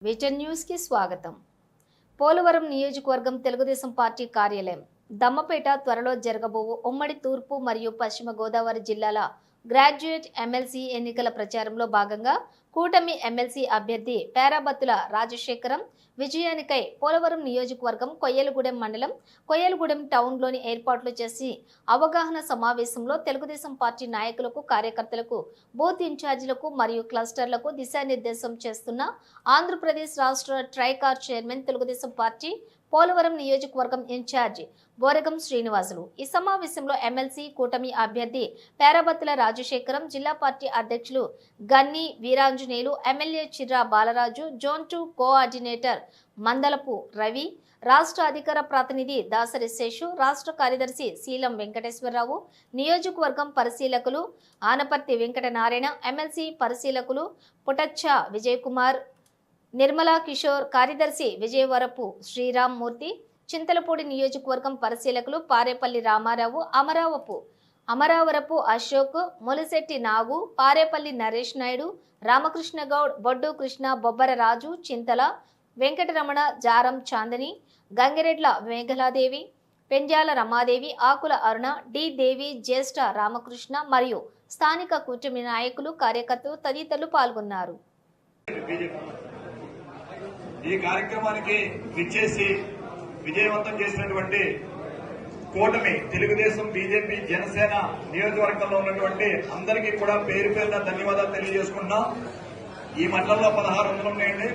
Vision news కి స్వాగతం. పోలవరం నియోజకవర్గం తెలుగుదేశం పార్టీ కార్యాలయం దమ్మపేట త్వరలో జరగబోవు ఉమ్మడి తూర్పు మరియు పశ్చిమ గోదావరి జిల్లాల గ్రాడ్యుయేట్ ఎమ్మెల్సీ ఎన్నికల ప్రచారంలో భాగంగా కూటమి ఎమ్మెల్సీ అభ్యర్థి పేరాబత్తుల రాజశేఖరం విజయానికై పోలవరం నియోజకవర్గం కొయ్యలగూడెం మండలం కొయ్యలగూడెం టౌన్లోని ఏర్పాట్లు చేసి అవగాహన సమావేశంలో తెలుగుదేశం పార్టీ నాయకులకు కార్యకర్తలకు బూత్ ఇన్ఛార్జీలకు మరియు క్లస్టర్లకు దిశానిర్దేశం చేస్తున్న ఆంధ్రప్రదేశ్ రాష్ట్ర ట్రైకార్ చైర్మన్ తెలుగుదేశం పార్టీ పోలవరం నియోజకవర్గం ఇన్ఛార్జి బోరగం శ్రీనివాసులు. ఈ సమావేశంలో ఎమ్మెల్సీ కూటమి అభ్యర్థి పేరాబత్తుల రాజశేఖరం, జిల్లా పార్టీ అధ్యక్షులు గన్ని వీరాంజనేయులు, ఎమ్మెల్యే చిర్రా బాలరాజు, జోన్ 2 కోఆర్డినేటర్ మందలపు రవి, రాష్ట్ర అధికార ప్రతినిధి దాసరి శేషు, రాష్ట్ర కార్యదర్శి శీలం వెంకటేశ్వరరావు, నియోజకవర్గం పరిశీలకులు ఆనపర్తి వెంకటనారాయణ, ఎమ్మెల్సీ పరిశీలకులు పుటచ్చ విజయ్ కుమార్, నిర్మలా కిషోర్, కార్యదర్శి విజయవరపు శ్రీరామ్ మూర్తి, చింతలపూడి నియోజకవర్గం పరిశీలకులు పారేపల్లి రామారావు, అమరావరపు అశోక్, మొలిశెట్టి నాగు, పారేపల్లి నరేష్ నాయుడు, రామకృష్ణ గౌడ్, బొడ్డు కృష్ణ, బొబ్బర రాజు, చింతల వెంకటరమణ, జారం చాందని, గంగిరెడ్ల మేఘలాదేవి, పెంజాల రమాదేవి, ఆకుల అరుణ, డి దేవి, జ్యేష్ఠ రామకృష్ణ మరియు స్థానిక కూటమి నాయకులు, కార్యకర్తలు తదితరులు పాల్గొన్నారు. ఈ కార్యక్రమానికి విచ్చేసి విజయవంతం చేసినటువంటి కూటమి తెలుగుదేశం, బీజేపీ, జనసేన నియోజకవర్గంలో ఉన్నటువంటి అందరికీ కూడా పేరు పేరున ధన్యవాదాలు తెలియజేసుకుంటున్నాం. ఈ మండలంలో 16 ఉన్నాయండి.